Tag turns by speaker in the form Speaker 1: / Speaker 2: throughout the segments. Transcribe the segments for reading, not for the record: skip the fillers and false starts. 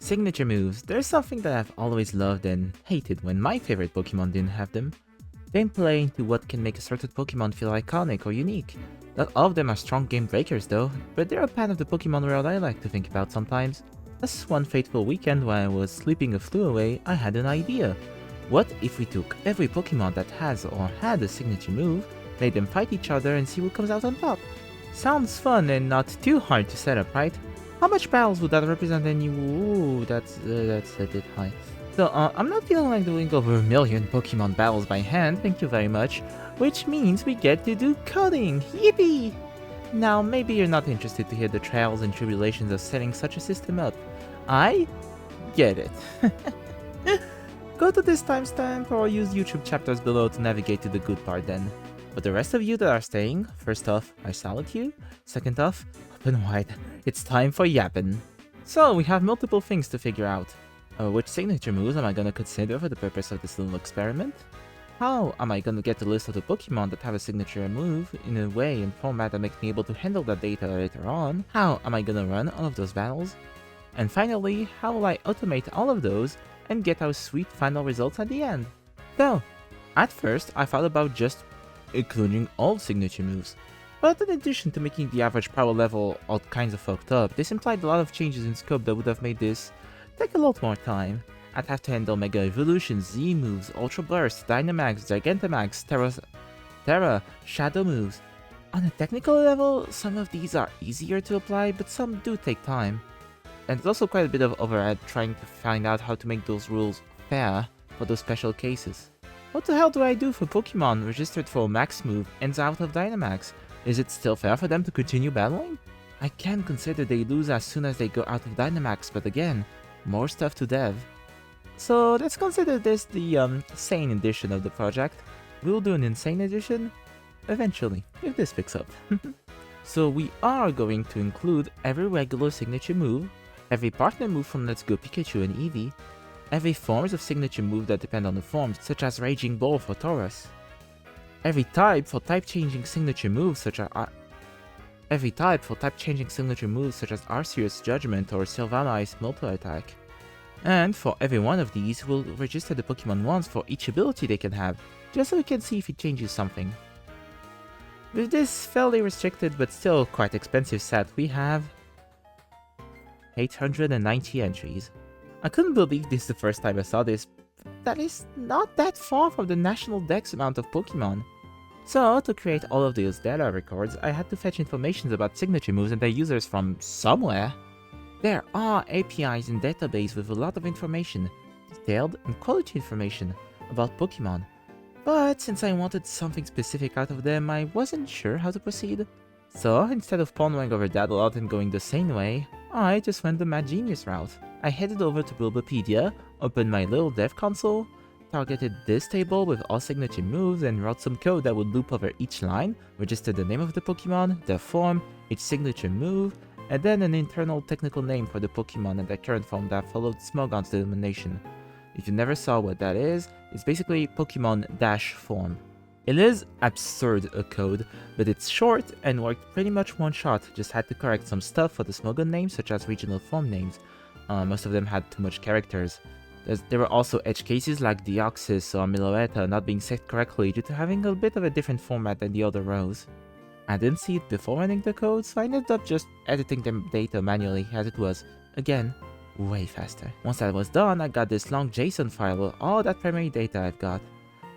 Speaker 1: Signature moves. There's something that I've always loved and hated when my favorite Pokemon didn't have them. They play into what can make a certain Pokemon feel iconic or unique. Not all of them are strong game breakers though, but they're a part of the Pokemon world I like to think about sometimes. Thus, one fateful weekend while I was sleeping a flu away, I had an idea. What if we took every Pokemon that has or had a signature move, made them fight each other and see who comes out on top? Sounds fun and not too hard to set up, right? How much battles would that represent? Ooh, that's a bit high. So, I'm not feeling like doing over a million Pokemon battles by hand, thank you very much. Which means we get to do coding! Yippee! Now, maybe you're not interested to hear the trials and tribulations of setting such a system up. I get it. Go to this timestamp or use YouTube chapters below to navigate to the good part then. For the rest of you that are staying, first off, I salute you. Second off, open wide. It's time for yapping. So, we have multiple things to figure out. Which signature moves am I gonna consider for the purpose of this little experiment? How am I gonna get the list of the Pokemon that have a signature move in a way and format that makes me able to handle that data later on? How am I gonna run all of those battles? And finally, how will I automate all of those and get our sweet final results at the end? So, at first, I thought about just including all signature moves. But in addition to making the average power level all kinds of fucked up, this implied a lot of changes in scope that would have made this take a lot more time. I'd have to handle Mega Evolutions, Z moves, Ultra Burst, Dynamax, Gigantamax, Terra, Shadow moves. On a technical level, some of these are easier to apply, but some do take time. And there's also quite a bit of overhead trying to find out how to make those rules fair for those special cases. What the hell do I do for Pokemon registered for a Max move ends out of Dynamax? Is it still fair for them to continue battling? I can consider they lose as soon as they go out of Dynamax, but again, more stuff to dev. So let's consider this the sane edition of the project. We'll do an insane edition eventually, if this picks up. So we are going to include every regular signature move, every partner move from Let's Go Pikachu and Eevee, every forms of signature move that depend on the forms, such as Raging Bull for Tauros, every type for type-changing signature moves such as Arceus Judgment or Sylvanise Multi-Attack. And for every one of these, we'll register the Pokemon once for each ability they can have, just so we can see if it changes something. With this fairly restricted but still quite expensive set, we have 890 entries. I couldn't believe this the first time I saw this. That is not that far from the national dex amount of Pokemon. So, to create all of those data records, I had to fetch information about signature moves and their users from somewhere. There are APIs in database with a lot of information, detailed and quality information, about Pokemon. But since I wanted something specific out of them, I wasn't sure how to proceed. So, instead of pondering over that a lot and going the same way, I just went the mad genius route. I headed over to Bulbapedia, opened my little dev console, targeted this table with all signature moves and wrote some code that would loop over each line, register the name of the Pokemon, their form, each signature move, and then an internal technical name for the Pokemon and their current form that followed Smogon's denomination. If you never saw what that is, it's basically Pokemon-form. It is absurd a code, but it's short and worked pretty much one shot, just had to correct some stuff for the Smogon names such as regional form names. Most of them had too much characters. There were also edge cases like Deoxys or Miloetta not being set correctly due to having a bit of a different format than the other rows. I didn't see it before running the code, so I ended up just editing the data manually as it was. Again, way faster. Once that was done, I got this long JSON file with all that primary data I've got.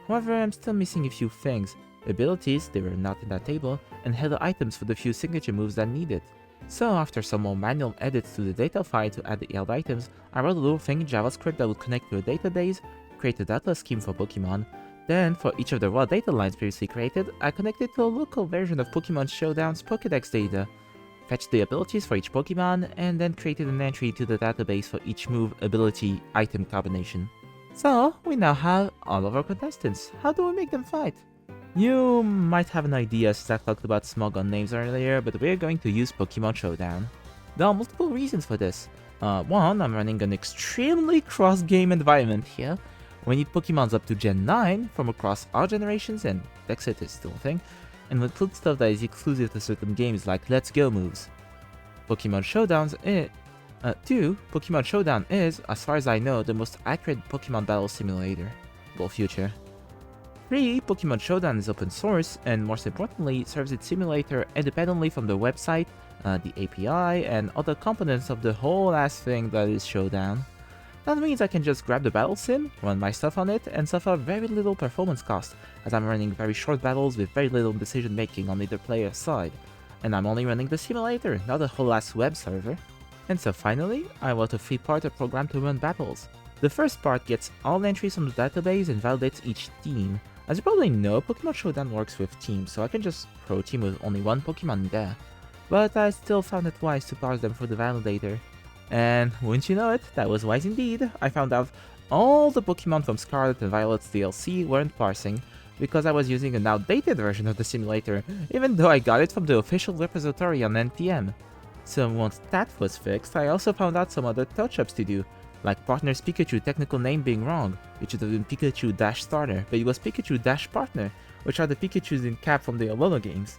Speaker 1: However, I'm still missing a few things. Abilities, they were not in that table, and hidden items for the few signature moves that need it. So after some more manual edits to the data file to add the held items, I wrote a little thing in JavaScript that would connect to a database, create a data scheme for Pokemon. Then, for each of the raw data lines previously created, I connected to a local version of Pokemon Showdown's Pokédex data, fetched the abilities for each Pokemon, and then created an entry to the database for each move, ability, item combination. So, we now have all of our contestants. How do we make them fight? You might have an idea since I talked about Smogon names earlier, but we're going to use Pokemon Showdown. There are multiple reasons for this. One, I'm running an extremely cross-game environment here. We need Pokemons up to Gen 9 from across all generations, and Dexit is still a thing, and will include stuff that is exclusive to certain games like Let's Go moves. Pokemon Showdowns 2. Pokemon Showdown is, as far as I know, the most accurate Pokemon battle simulator. Well, future. 3. Pokemon Showdown is open source, and most importantly, serves its simulator independently from the website, the API, and other components of the whole ass thing that is Showdown. That means I can just grab the battle sim, run my stuff on it, and suffer very little performance cost, as I'm running very short battles with very little decision making on either player's side. And I'm only running the simulator, not a whole ass web server. And so finally, I wrote a 3-part program to run battles. The first part gets all entries from the database and validates each team. As you probably know, Pokemon Showdown works with teams, so I can just pro team with only one Pokemon there. But I still found it wise to parse them through the validator. And wouldn't you know it, that was wise indeed. I found out all the Pokemon from Scarlet and Violet's DLC weren't parsing, because I was using an outdated version of the simulator, even though I got it from the official repository on NPM. So once that was fixed, I also found out some other touch-ups to do, like Partner's Pikachu technical name being wrong. It should have been Pikachu-Starter, but it was Pikachu-Partner, which are the Pikachus in cap from the Alola games.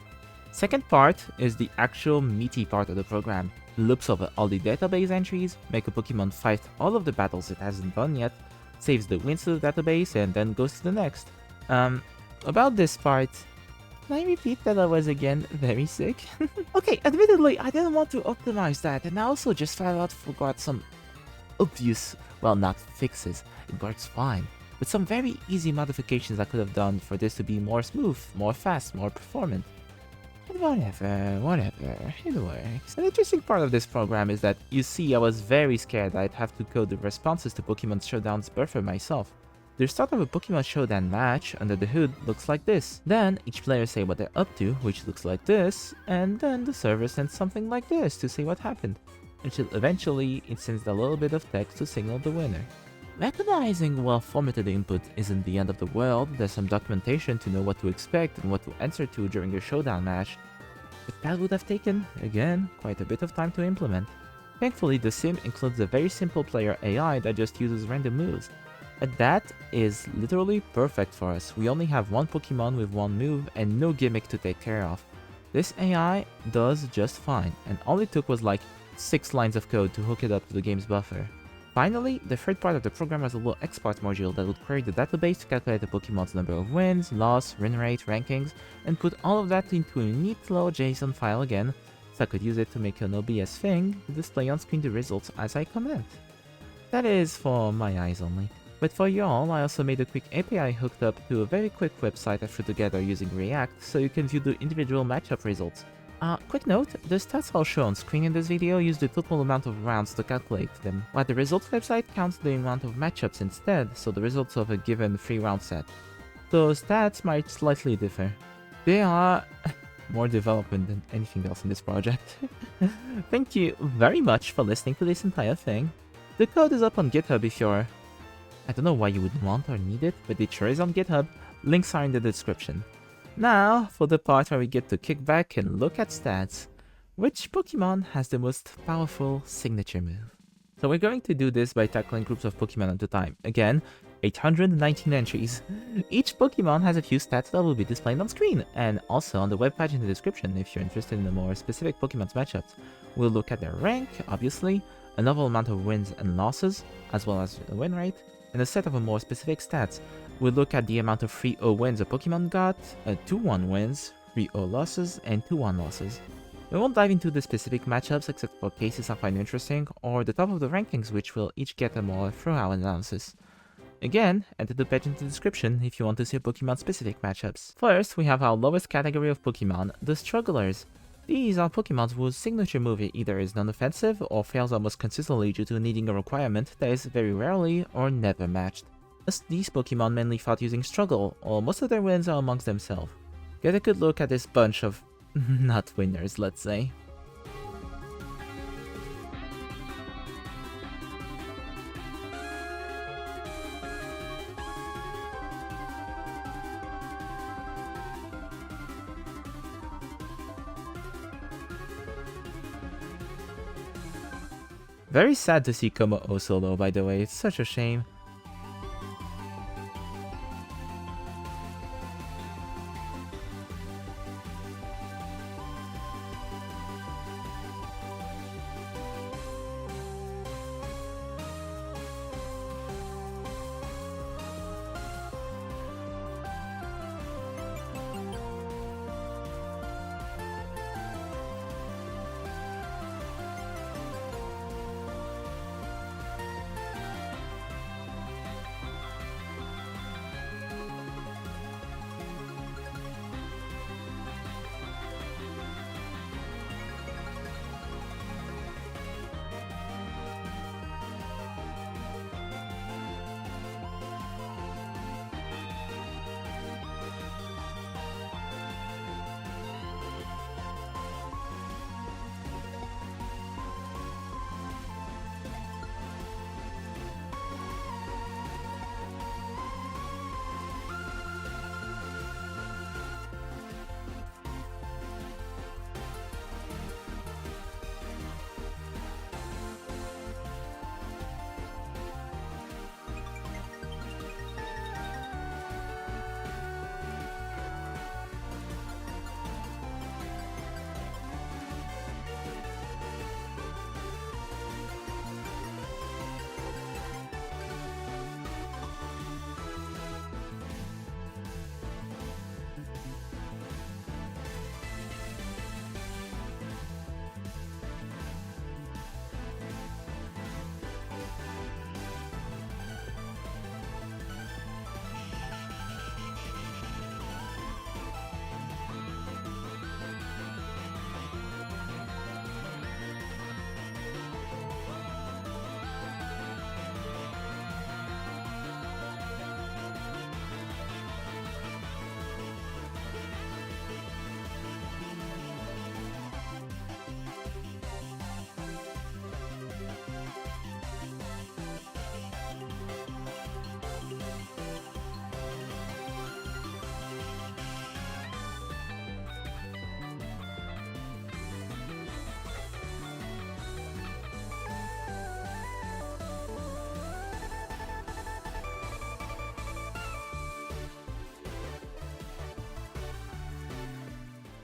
Speaker 1: Second part is the actual meaty part of the program. Loops over all the database entries, make a Pokemon fight all of the battles it hasn't done yet, saves the wins to the database, and then goes to the next. About this part, can I repeat that I was again very sick? Okay, admittedly, I didn't want to optimize that, and I also just flat out forgot some obvious, well, not fixes, it works fine, but some very easy modifications I could have done for this to be more smooth, more fast, more performant. But whatever, it works. An interesting part of this program is that, you see, I was very scared I'd have to code the responses to Pokemon Showdown's buffer myself. The start of a Pokemon Showdown match, under the hood, looks like this. Then, each player say what they're up to, which looks like this, and then the server sends something like this to say what happened, until eventually it sends a little bit of text to signal the winner. Recognizing well-formatted input isn't the end of the world, there's some documentation to know what to expect and what to answer to during a showdown match, but that would have taken, again, quite a bit of time to implement. Thankfully, the sim includes a very simple player AI that just uses random moves, and that is literally perfect for us. We only have one Pokemon with one move and no gimmick to take care of. This AI does just fine, and all it took was like 6 lines of code to hook it up to the game's buffer. Finally, the third part of the program has a little export module that would query the database to calculate the Pokemon's number of wins, loss, win rate, rankings, and put all of that into a neat little JSON file again, so I could use it to make an OBS thing to display on screen the results as I comment. That is for my eyes only. But for y'all, I also made a quick API hooked up to a very quick website I threw together using React, so you can view the individual matchup results. Quick note, the stats I'll show on screen in this video use the total amount of rounds to calculate them, while the results website counts the amount of matchups instead, so the results of a given 3-round set. Those stats might slightly differ. They are more development than anything else in this project. Thank you very much for listening to this entire thing. The code is up on GitHub if you're... I don't know why you would want or need it, but it sure is on GitHub. Links are in the description. Now, for the part where we get to kick back and look at stats. Which Pokemon has the most powerful signature move? So we're going to do this by tackling groups of Pokemon at a time. Again, 819 entries. Each Pokemon has a few stats that will be displayed on screen, and also on the web page in the description if you're interested in the more specific Pokemon's matchups. We'll look at their rank, obviously, a novel amount of wins and losses, as well as the win rate, and a set of more specific stats. We'll look at the amount of 3-0 wins a Pokemon got, 2-1 wins, 3-0 losses, and 2-1 losses. We won't dive into the specific matchups except for cases I find interesting, or the top of the rankings which will each get a more thorough analysis. Again, enter the page in the description if you want to see Pokemon specific matchups. First, we have our lowest category of Pokemon, the Strugglers. These are Pokemon whose signature move either is non-offensive or fails almost consistently due to needing a requirement that is very rarely or never matched. Thus, these Pokemon mainly fought using Struggle, or most of their wins are amongst themselves. Get a good look at this bunch of not winners, let's say. Very sad to see Como solo, by the way, it's such a shame.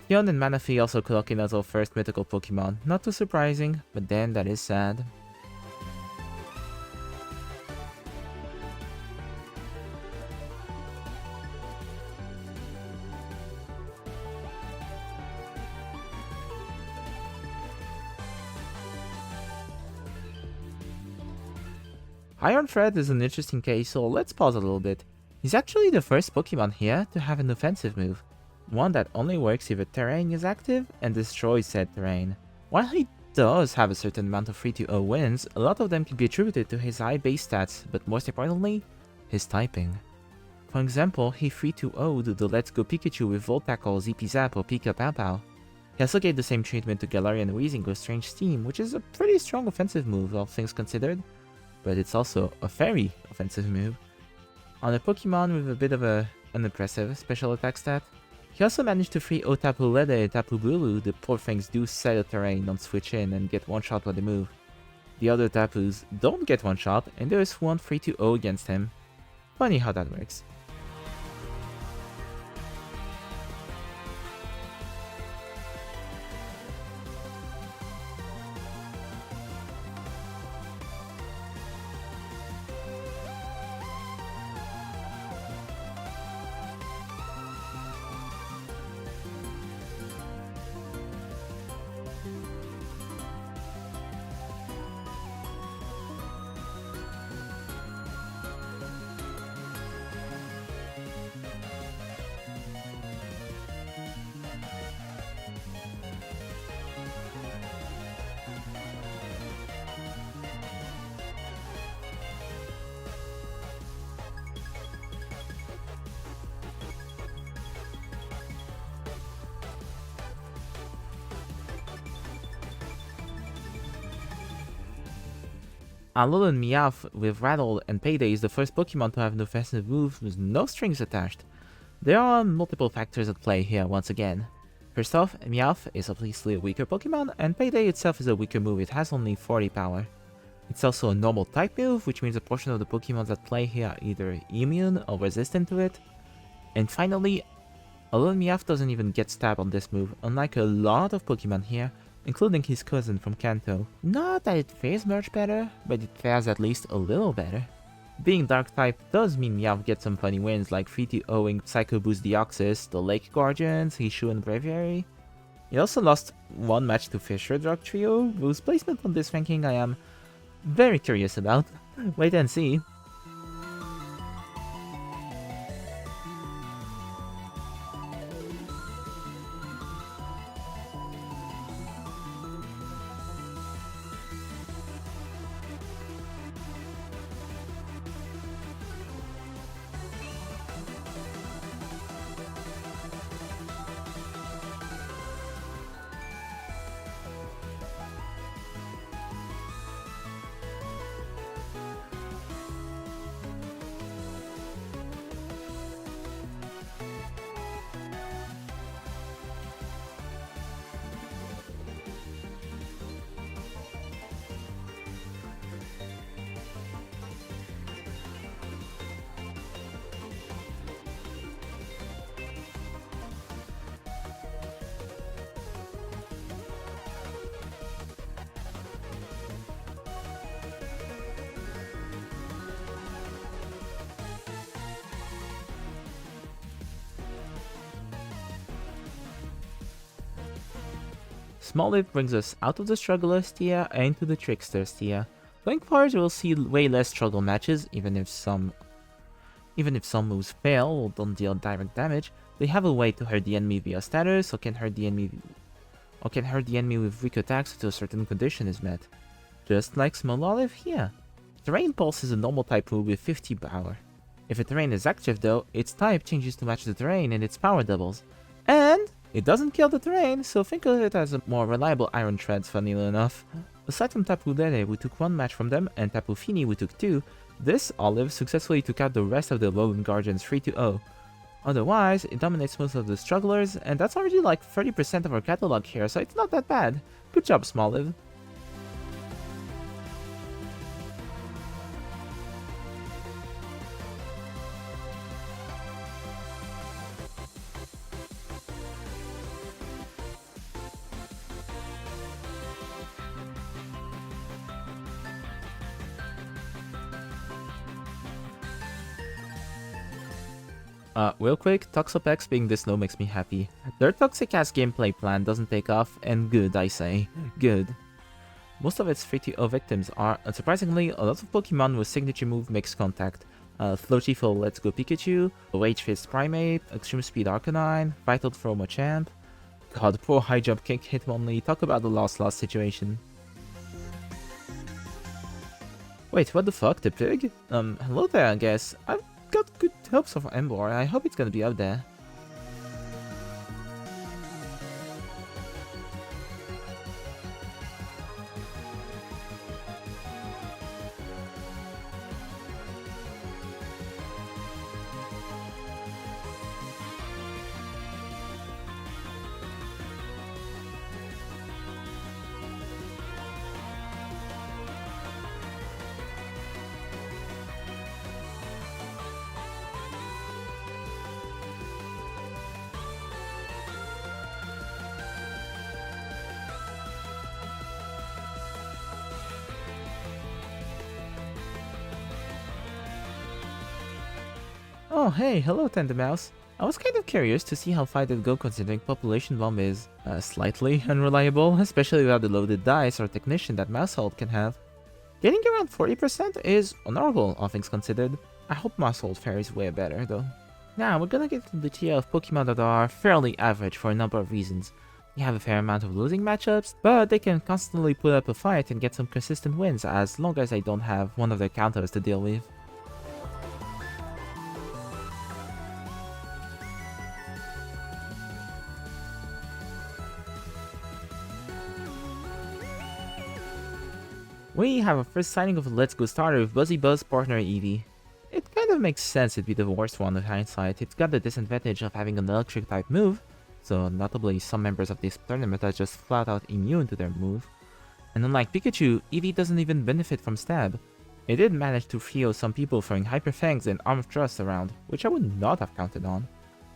Speaker 1: Hyun and Manaphy also clock in as our first mythical Pokemon. Not too surprising, but then that is sad. Iron Thread is an interesting case, so let's pause a little bit. He's actually the first Pokemon here to have an offensive move, one that only works if a terrain is active and destroys said terrain. While he does have a certain amount of 3-0 wins, a lot of them can be attributed to his high base stats, but most importantly, his typing. For example, he 3-2-0'd the Let's Go Pikachu with Volt Tackle, Zippy Zap, or Pika Pow Pow. He also gave the same treatment to Galarian Weezing with Strange Steam, which is a pretty strong offensive move, all things considered, but it's also a very offensive move. On a Pokemon with a bit of an unimpressive special attack stat, he also managed to free Tapu Lede and Tapu Bulu. The poor things do set a terrain, don't switch in, and get one shot when they move. The other Tapus don't get one shot, and there is one 3-0 against him. Funny how that works. Alolan Meowth with Rattle and Payday is the first Pokemon to have an offensive move with no strings attached. There are multiple factors at play here once again. First off, Meowth is obviously a weaker Pokemon, and Payday itself is a weaker move, it has only 40 power. It's also a normal type move, which means a portion of the Pokemons at play here are either immune or resistant to it. And finally, Alolan Meowth doesn't even get stab on this move, unlike a lot of Pokemon here, including his cousin from Kanto. Not that it fares much better, but it fares at least a little better. Being Dark type does mean Meowth gets some funny wins like 3-0ing Psycho Boost Deoxys, the Lake Guardians, Hishu and Braviary. He also lost one match to Fisher Drug Trio, whose placement on this ranking I am very curious about. Wait and see. Smoliv brings us out of the Struggler's tier and into the Trickster's tier. Going forward, we'll see way less struggle matches, even if some moves fail or don't deal direct damage. They have a way to hurt the enemy via status, or can hurt the enemy with weak attacks until a certain condition is met. Just like Smoliv here. Terrain Pulse is a normal type move with 50 power. If a terrain is active though, its type changes to match the terrain and its power doubles. And it doesn't kill the terrain, so think of it as a more reliable Iron Treads, funnily enough. Aside from Tapu Lele, we took one match from them, and Tapu Fini, we took two, this Olive successfully took out the rest of the Alolan Guardians 3-0. Otherwise, it dominates most of the strugglers, and that's already like 30% of our catalog here, so it's not that bad. Good job, Smoliv. Real quick, Toxapex being this low makes me happy. Their toxic-ass gameplay plan doesn't take off, and good, I say. Good. Most of its 3-0 victims are, unsurprisingly, a lot of Pokemon with signature move Mixed Contact. Floaty Full Let's Go Pikachu, Wage Fist Primeape, Extreme Speed Arcanine, Vital Throw Machamp. God, poor High Jump Kick Hitmonlee, talk about the lost situation. Wait, what the fuck, the pig? Hello there, I guess. I've got good hopes of Emboar, I hope it's gonna be up there. Oh hey, hello Tendermouse. I was kind of curious to see how far it'd go considering Population Bomb is slightly unreliable, especially without the loaded dice or technician that Mousehold can have. Getting around 40% is honorable, all things considered. I hope Mousehold fares way better though. Now we're gonna get into the tier of Pokemon that are fairly average for a number of reasons. They have a fair amount of losing matchups, but they can constantly put up a fight and get some consistent wins as long as I don't have one of their counters to deal with. We have a first signing of a Let's Go starter with Buzzy Buzz partner Eevee. It kind of makes sense it'd be the worst one with hindsight. It's got the disadvantage of having an electric type move, so notably some members of this tournament are just flat out immune to their move. And unlike Pikachu, Eevee doesn't even benefit from stab. It did manage to feel some people throwing Hyper Fangs and Arm of Trust around, which I would not have counted on.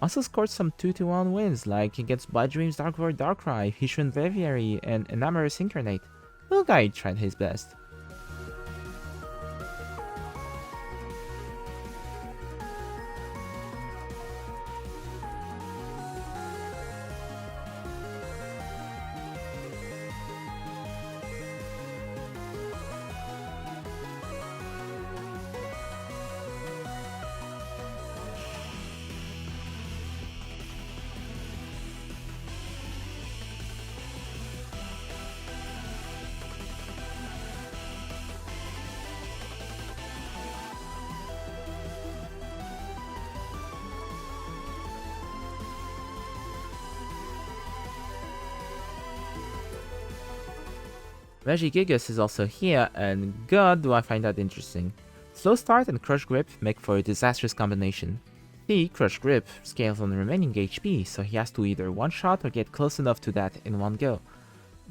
Speaker 1: Also scored some 2-1 wins like against Blood Dreams, Dark Void, Darkrai, Hishun Breviary, and Enamorous Incarnate. Little guy tried his best. Regigigas is also here, and god do I find that interesting. Slow Start and Crush Grip make for a disastrous combination. The Crush Grip scales on the remaining HP, so he has to either one-shot or get close enough to that in one go.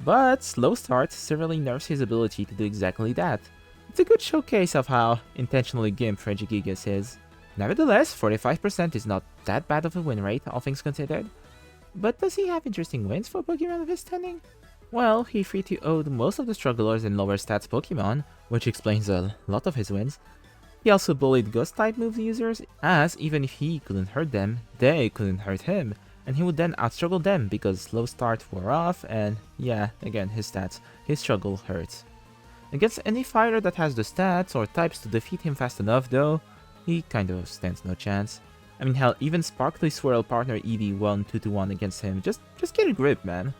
Speaker 1: But Slow Start severely nerfs his ability to do exactly that. It's a good showcase of how intentionally gimped Regigigas is. Nevertheless, 45% is not that bad of a win rate, all things considered. But does he have interesting wins for Pokemon of his standing? Well, he 3-0'd most of the strugglers in lower stats Pokemon, which explains a lot of his wins. He also bullied Ghost-type move users, as even if he couldn't hurt them, they couldn't hurt him, and he would then outstruggle them because Slow Start wore off, and yeah, again, his stats, his struggle hurts. Against any fighter that has the stats or types to defeat him fast enough though, he kind of stands no chance. I mean hell, even Sparkly Swirl partner Eevee won 2-1 against him, just get a grip, man.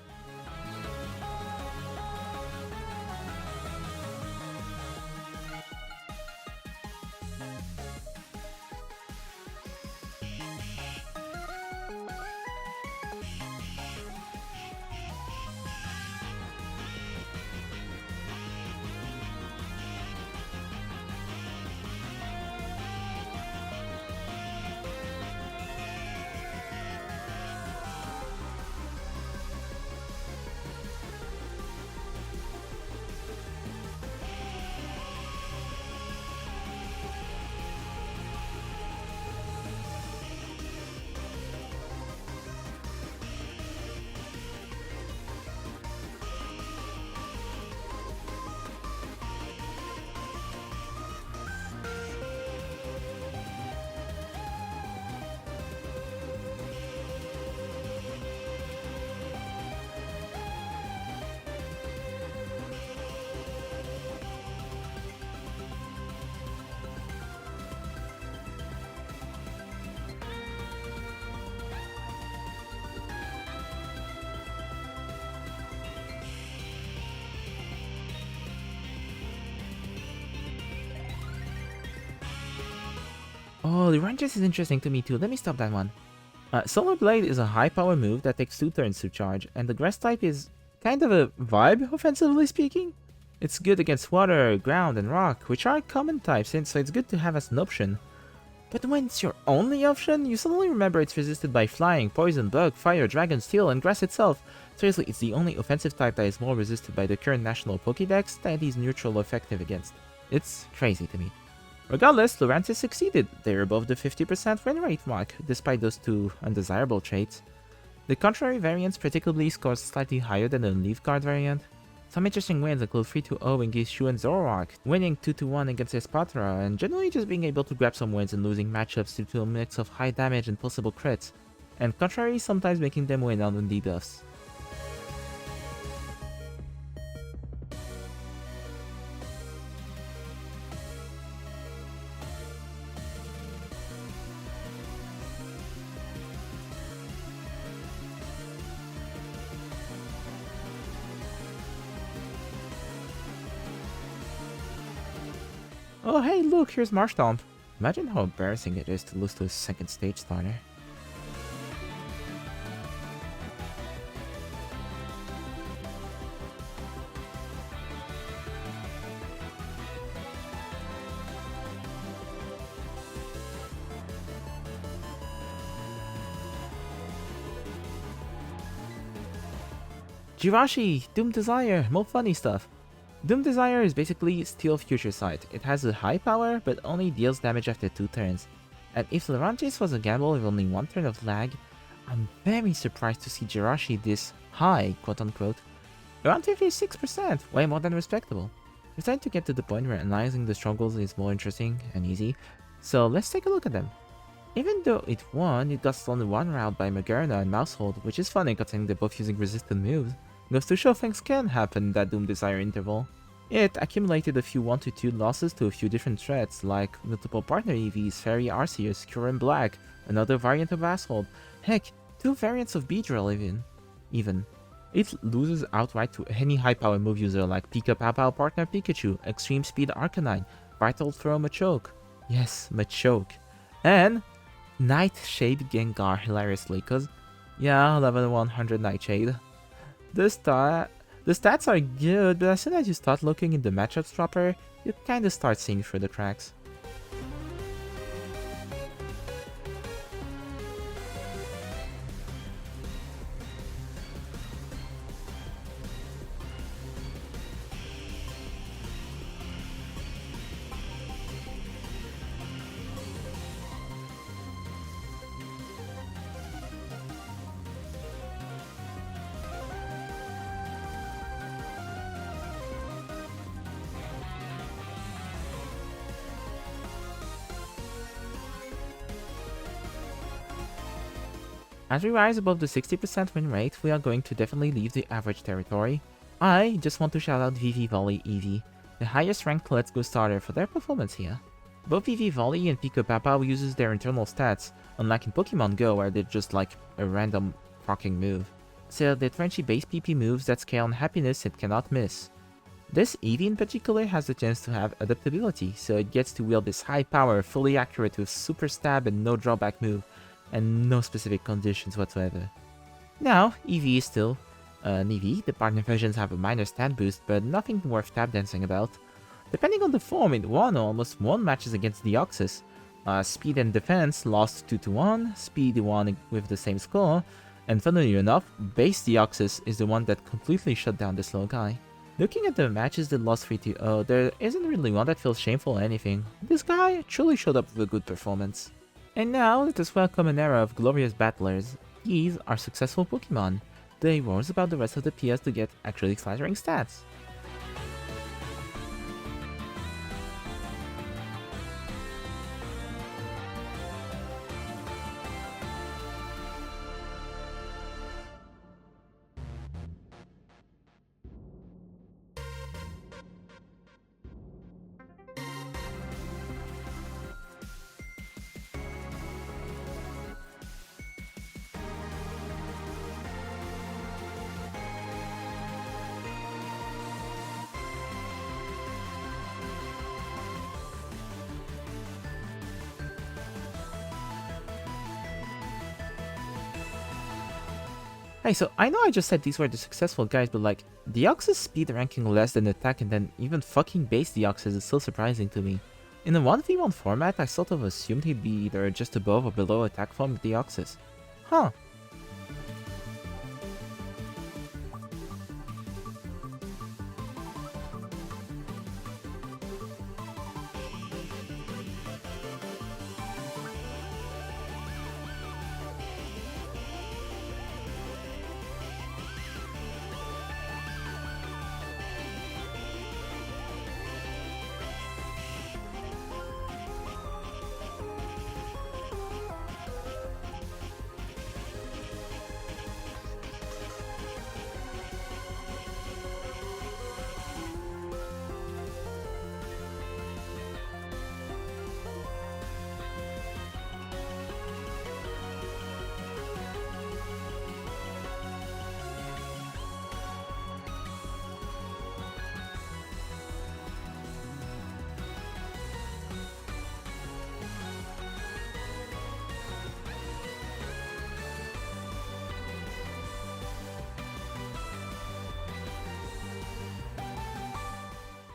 Speaker 1: Oh, the Rangers is interesting to me too. Let me stop that one. Solar Blade is a high power move that takes 2 turns to charge, and the grass type is kind of a vibe, offensively speaking. It's good against water, ground, and rock, which are common types, and so it's good to have as an option. But when it's your only option, you suddenly remember it's resisted by flying, poison, bug, fire, dragon, steel, and grass itself. Seriously, it's the only offensive type that is more resisted by the current national Pokédex that is neutral effective against. It's crazy to me. Regardless, Lurantis succeeded. They're above the 50% win rate mark, despite those 2 undesirable traits. The contrary variants particularly scores slightly higher than the Leaf Guard variant. Some interesting wins include 3-0 against Shu and Zoroark, winning 2-1 against Espatra, and generally just being able to grab some wins and losing matchups due to a mix of high damage and possible crits, and contrary sometimes making them win on the debuffs. Oh hey look, here's Marshtomp. Imagine how embarrassing it is to lose to a second stage starter. Jirachi, Doom Desire, more funny stuff. Doom Desire is basically Steel Future Sight. It has a high power, but only deals damage after 2 turns. And if Lurantis was a gamble with only 1 turn of lag, I'm very surprised to see Jirachi this high, quote unquote. Around 56%, way more than respectable. We're starting to get to the point where analyzing the struggles is more interesting and easy, so let's take a look at them. Even though it won, it got stolen 1 round by Magerna and Mousehold, which is funny considering they're both using resistant moves. Goes to show things can happen in that Doom Desire interval. It accumulated a few 1-2 losses to a few different threats, like multiple partner EVs, Fairy Arceus, Cure and Black, another variant of Asshole, heck, 2 variants of Beedrill even. It loses outright to any high power move user like Pika Papao partner Pikachu, Extreme Speed Arcanine, Vital Throw Machoke, yes, Machoke, and Nightshade Gengar hilariously, cause yeah, level 100 Nightshade. The stats are good, but as soon as you start looking in the matchups proper, you kinda start seeing through the cracks. As we rise above the 60% win rate, we are going to definitely leave the average territory. I just want to shout out VV Volley EV, the highest ranked Let's Go starter, for their performance here. Both VV Volley and Pika Papao uses their internal stats, unlike in Pokemon Go where they're just like a random fucking move. So they're trenchy base PP moves that scale on happiness it cannot miss. This Eevee in particular has the chance to have adaptability, so it gets to wield this high power, fully accurate with super stab and no drawback move, and no specific conditions whatsoever. Now, Eevee is still an Eevee. The partner versions have a minor stat boost, but nothing worth tap dancing about. Depending on the form, it won almost 1 matches against Deoxys. Speed and Defense lost 2-1, Speed won with the same score, and funnily enough, base Deoxys is the one that completely shut down this little guy. Looking at the matches that lost 3-0, there isn't really one that feels shameful or anything. This guy truly showed up with a good performance. And now, let us welcome an era of glorious battlers. These are successful Pokemon. They rose about the rest of the PS to get actually flattering stats. Hey, so I know I just said these were the successful guys, but like, Deoxys speed ranking less than attack and then even fucking base Deoxys is still surprising to me. In a 1v1 format, I sort of assumed he'd be either just above or below attack form Deoxys. Huh.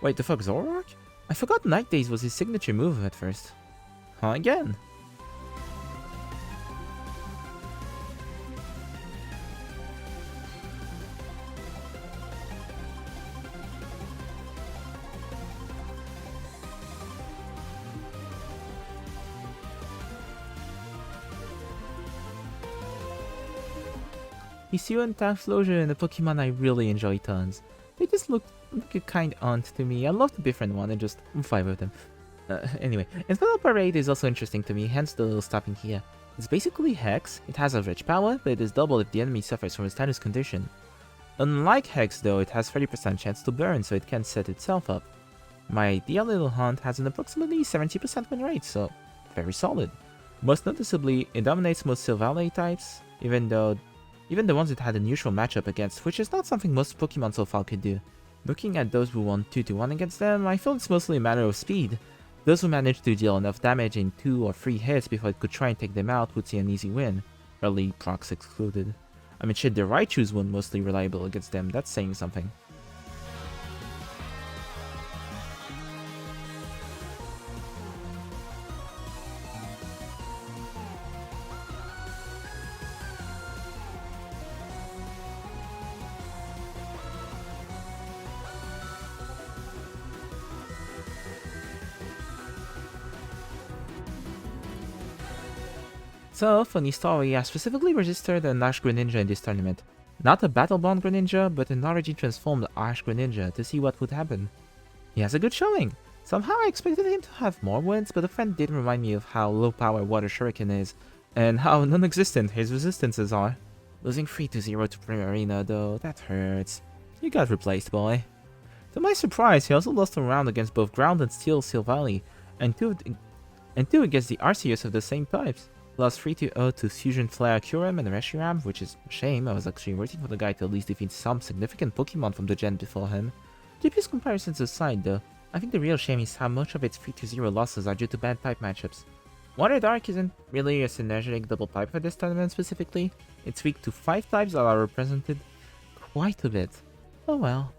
Speaker 1: Wait, the fuck, Zoroark? I forgot Night Days was his signature move at first. Huh, again? Hisui and Typhlosion, a Pokemon I really enjoy tons. They just look like a kind aunt to me. I love the different one and just fight with them. Anyway, Infernal Parade is also interesting to me, hence the little stopping here. It's basically Hex, it has average power, but it is double if the enemy suffers from a status condition. Unlike Hex though, it has 30% chance to burn, so it can set itself up. My ideal little hunt has an approximately 70% win rate, so very solid. Most noticeably, it dominates most Silvally types, even the ones it had a neutral matchup against, which is not something most Pokemon so far could do. Looking at those who won 2-1 against them, I feel it's mostly a matter of speed. Those who managed to deal enough damage in 2 or 3 hits before it could try and take them out would see an easy win, early procs excluded. I mean shit, the Raichu's were mostly reliable against them, that's saying something. So, funny story, I specifically registered an Ash Greninja in this tournament. Not a Battle-Bond Greninja, but an already transformed Ash Greninja to see what would happen. He has a good showing. Somehow I expected him to have more wins, but a friend did remind me of how low power Water Shuriken is, and how non-existent his resistances are. Losing 3-0 to Primarina though, that hurts. You got replaced, boy. To my surprise, he also lost a round against both Ground and Steel Silvally, and two against the Arceus of the same types. Lost 3-0 to Fusion Flare Kyurem and Reshiram, which is a shame. I was actually waiting for the guy to at least defeat some significant Pokemon from the gen before him. GP's comparisons aside though, I think the real shame is how much of its 3-0 losses are due to bad type matchups. Water Dark isn't really a synergetic double type for this tournament specifically. It's weak to 5 types that are represented quite a bit. Oh well.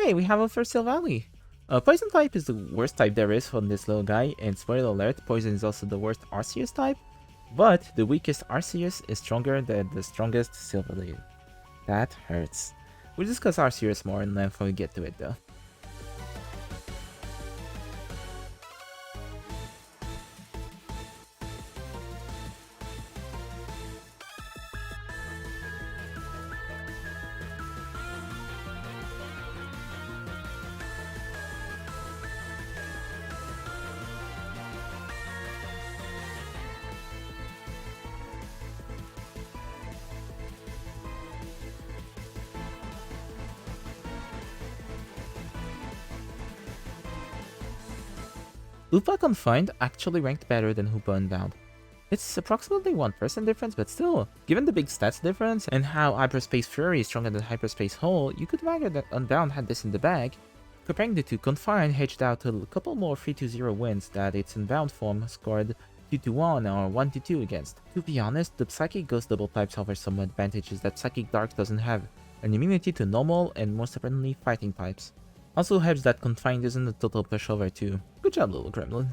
Speaker 1: Hey, we have a first Silvally. Poison type is the worst type there is from this little guy, and spoiler alert, Poison is also the worst Arceus type, but the weakest Arceus is stronger than the strongest Silvally. That hurts. We'll discuss Arceus more in length when we get to it though. Hoopa Confined actually ranked better than Hoopa Unbound. It's approximately 1% difference, but still, given the big stats difference and how Hyperspace Fury is stronger than Hyperspace Hole, you could argue that Unbound had this in the bag. Comparing the two, Confined hedged out a couple more 3-0 wins that its Unbound form scored 2-1 or 1-2 against. To be honest, the Psychic Ghost double types offer some advantages that Psychic Dark doesn't have, an immunity to normal and most importantly fighting types. Also helps that Confined isn't a total pushover too. Good job, little gremlin.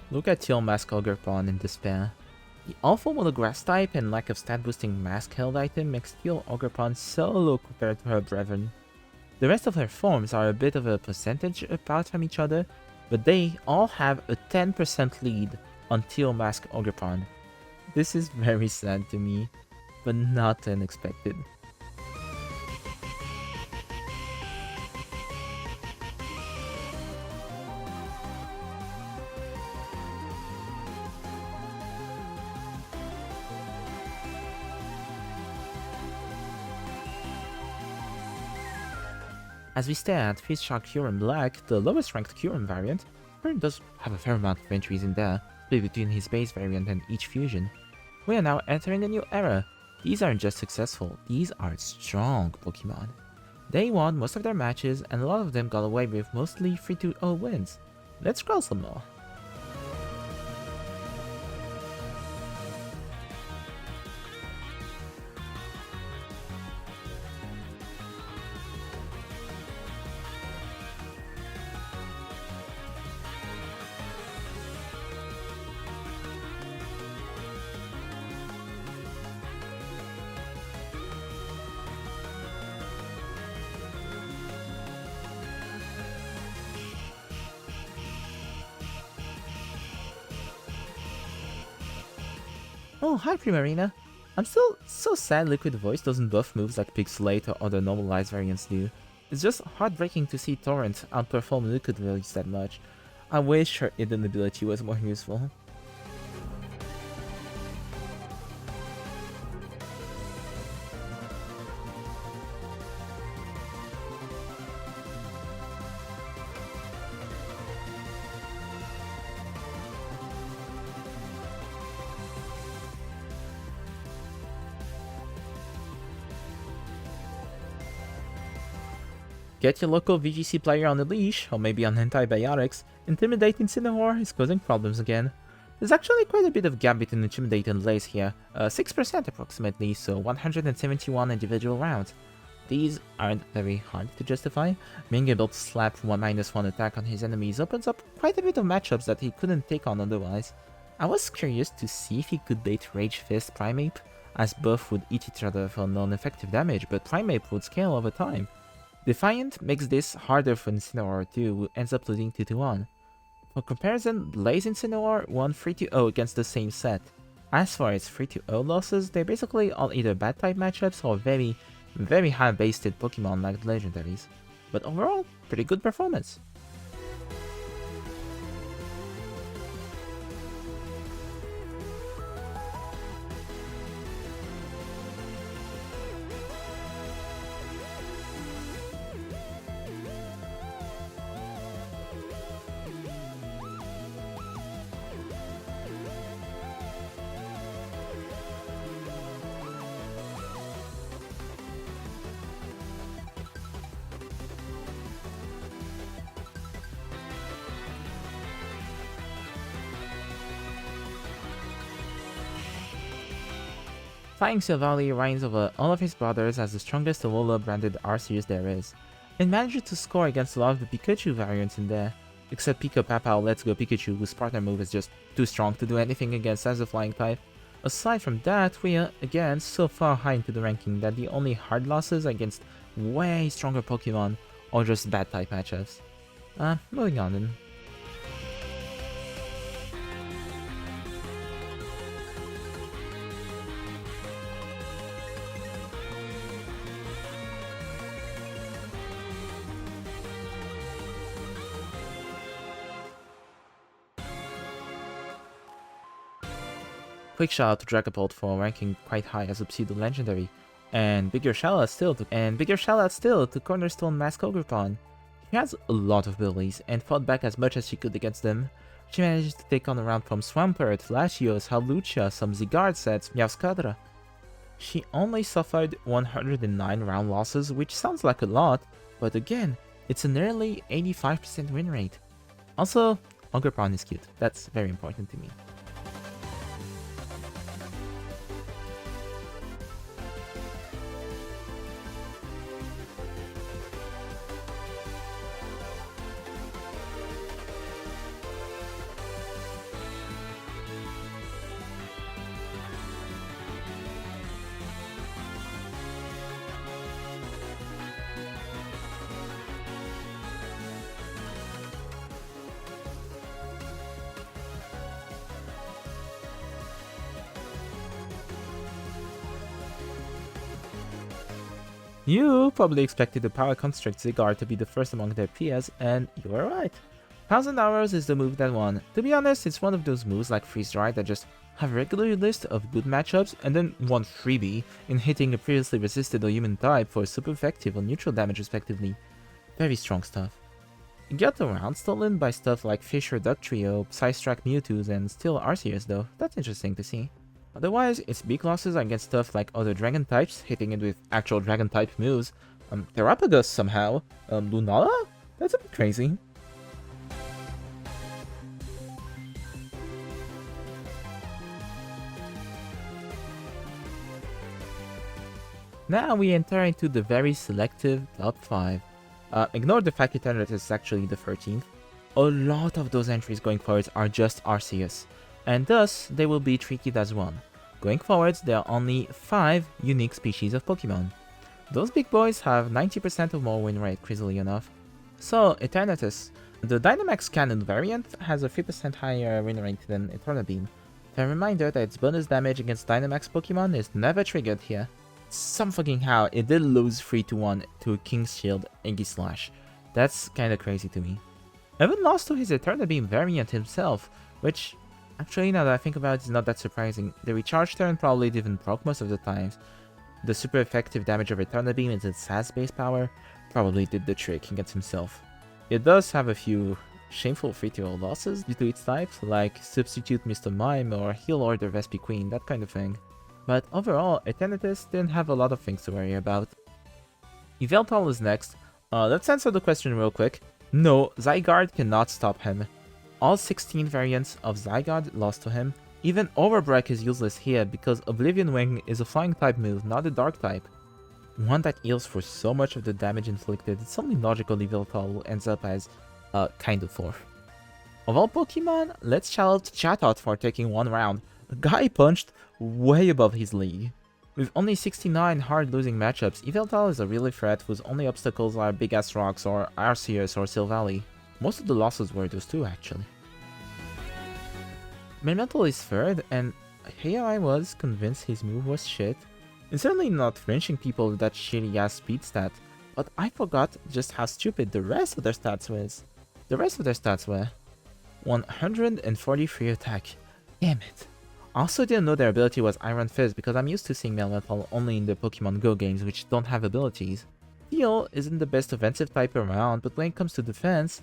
Speaker 1: Look at Teal Mask Ogerpon in despair. The awful mono grass type and lack of stat boosting mask held item makes Teal Ogerpon so low compared to her brethren. The rest of her forms are a bit of a percentage apart from each other, but they all have a 10% lead on Teal Mask Ogerpon. This is very sad to me, but not unexpected. As we stare at Fizz Shark Kyurem Black, the lowest ranked Kyurem variant, Kyurem does have a fair amount of entries in there, split between his base variant and each fusion. We are now entering a new era. These aren't just successful, these are strong Pokemon. They won most of their matches and a lot of them got away with mostly 3-0 wins. Let's scroll some more. Oh, hi Primarina. I'm still so sad Liquid Voice doesn't buff moves like Pixelate or other normalized variants do. It's just heartbreaking to see Torrent outperform Liquid Voice that much. I wish her hidden ability was more useful. Get your local VGC player on a leash, or maybe on antibiotics. Intimidate Incineroar is causing problems again. There's actually quite a bit of gap between Intimidate and Blaze here, 6% approximately, so 171 individual rounds. These aren't very hard to justify. Being able to slap 1-1 attack on his enemies opens up quite a bit of matchups that he couldn't take on otherwise. I was curious to see if he could bait Rage Fist Primeape, as both would eat each other for non-effective damage, but Primeape would scale over time. Defiant makes this harder for Incineroar too, who ends up losing 2-1. For comparison, Blaze Incineroar won 3-0 against the same set. As for its 3-0 losses, they're basically all either bad type matchups or very high based Pokemon like the legendaries. But overall, pretty good performance. Flying Silvally reigns over all of his brothers as the strongest Alola branded Arceus there is, and manages to score against a lot of the Pikachu variants in there, except Pika Papa or Let's Go Pikachu, whose partner move is just too strong to do anything against as a flying type. Aside from that, we are again so far high into the ranking that the only hard losses against way stronger Pokemon or just bad type matchups. Moving on then. Quick shout out to Dragapult for ranking quite high as a pseudo-legendary. And bigger shout out still to Cornerstone Mask Ogrepon. She has a lot of abilities and fought back as much as she could against them. She managed to take on around from Swampert, Latios, Hawlucha, some Zygarde sets, Meowscarada. She only suffered 109 round losses, which sounds like a lot, but again, it's a nearly 85% win rate. Also, Ogrepon is cute. That's very important to me. You probably expected the Power Construct Zygarde to be the first among their peers, and you were right. 1000 Arrows is the move that won. To be honest, it's one of those moves like Freeze Dry that just have a regular list of good matchups and then one freebie in hitting a previously resisted or human type for super effective or neutral damage respectively. Very strong stuff. You get around stolen by stuff like Fisher Duck Trio, Psystruck Mewtwo's, and still Arceus though. That's interesting to see. Otherwise, its big losses are against stuff like other dragon types, hitting it with actual dragon type moves. Terrapagus somehow. Lunala? That's a bit crazy. Now we enter into the very selective top 5. Ignore the fact that is actually the 13th. A lot of those entries going forward are just Arceus, and thus they will be treated as one. Going forwards, there are only 5 unique species of Pokemon. Those big boys have 90% or more win rate, crazily enough. So, Eternatus. The Dynamax Cannon variant has a 3% higher win rate than Eternabeam. A reminder that its bonus damage against Dynamax Pokemon is never triggered here. Some fucking how, it did lose 3-1 to King's Shield Aegislash. That's kinda crazy to me. Even lost to his Eternabeam variant himself, which, actually now that I think about it, is not that surprising. The recharge turn probably didn't proc most of the times. The super effective damage of Eternabeam and its SAS base power probably did the trick against himself. It does have a few shameful 3-0 losses due to its types, like Substitute Mr. Mime or Heal Order Vespiquen, that kind of thing. But overall, Eternatus didn't have a lot of things to worry about. Yveltal is next. Let's answer the question real quick. No, Zygarde cannot stop him. All 16 variants of Zygarde lost to him. Even Overbreak is useless here because Oblivion Wing is a flying type move, not a dark type. One that heals for so much of the damage inflicted, it's only logical Yveltal ends up as kind of 4. Of all Pokemon, let's shout out Chatot for taking one round. The guy punched way above his league. With only 69 hard losing matchups, Yveltal is a really threat whose only obstacles are Big Ass Rocks or Arceus or Silvally. Most of the losses were those two actually. Melmetal is third, and here I was convinced his move was shit. It's certainly not flinching people with that shitty ass speed stat, but I forgot just how stupid the rest of their stats was. The rest of their stats were 143 attack. Damn it. I also didn't know their ability was Iron Fist because I'm used to seeing Melmetal only in the Pokemon Go games which don't have abilities. Steel isn't the best offensive type around, but when it comes to defense,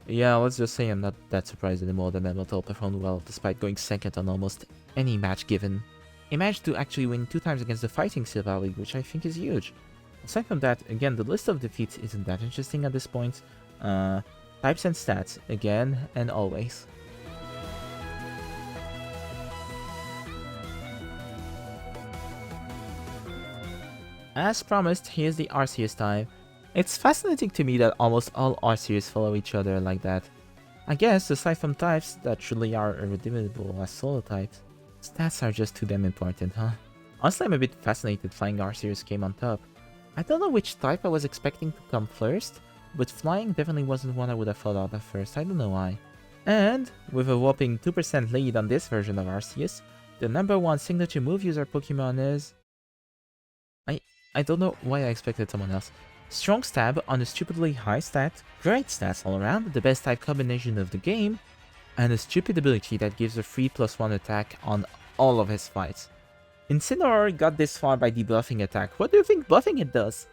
Speaker 1: yeah, let's just say I'm not that surprised anymore that Melmetal performed well despite going second on almost any match given. He managed to actually win 2 times against the Fighting Silvally, which I think is huge. Aside from that, again, the list of defeats isn't that interesting at this point. Types and stats, again and always. As promised, here's the Arceus type. It's fascinating to me that almost all Arceus follow each other like that. I guess, aside from types that truly are irredeemable as solo types, stats are just too damn important, huh? Honestly, I'm a bit fascinated Flying Arceus came on top. I don't know which type I was expecting to come first, but Flying definitely wasn't one I would have thought of at first, I don't know why. And, with a whopping 2% lead on this version of Arceus, the #1 signature move user Pokemon is... I don't know why I expected someone else. Strong Stab on a stupidly high stat, great stats all around, the best type combination of the game, and a stupid ability that gives a 3+1 attack on all of his fights. Incineroar got this far by debuffing attack. What do you think buffing it does?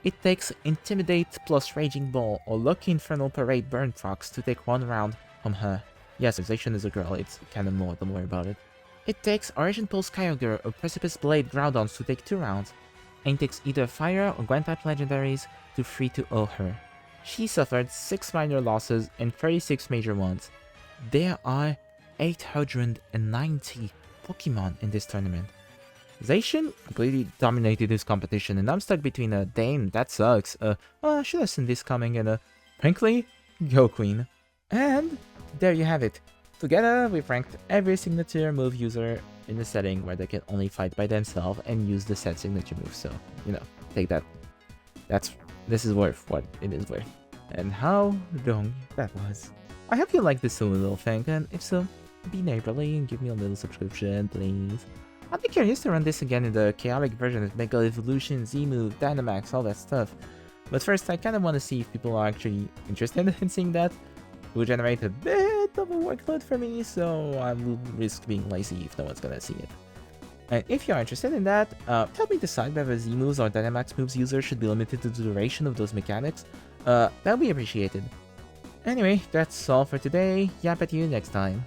Speaker 1: It takes Intimidate plus Raging Ball or Lucky Infernal Parade Burn Fox to take 1 round from her. Yes, Zacian is a girl, it's canon more, don't worry about it. It takes Origin Pulse Kyogre or Precipice Blade Groudons to take 2 rounds, and takes either Fire or Ground-type legendaries to 3-0 her. She suffered 6 minor losses and 36 major ones. There are 890 Pokemon in this tournament. Zacian completely dominated this competition, and I'm stuck between a Dane, that sucks, I should have seen this coming, and frankly, Go Queen. And there you have it. Together, we've ranked every signature move user in a setting where they can only fight by themselves and use the set signature move. So, take that. This is worth what it is worth. And how long that was. I hope you liked this silly little thing, and if so, be neighborly and give me a little subscription, please. I'd be curious to run this again in the chaotic version with Mega Evolution, Z-Move, Dynamax, all that stuff. But first, I kind of want to see if people are actually interested in seeing that. It will generate a bit of a workload for me, so I will risk being lazy if no one's gonna see it. And if you're interested in that, help me decide whether Z-Moves or Dynamax moves users should be limited to the duration of those mechanics. That'll be appreciated. Anyway, that's all for today. Yap at you next time.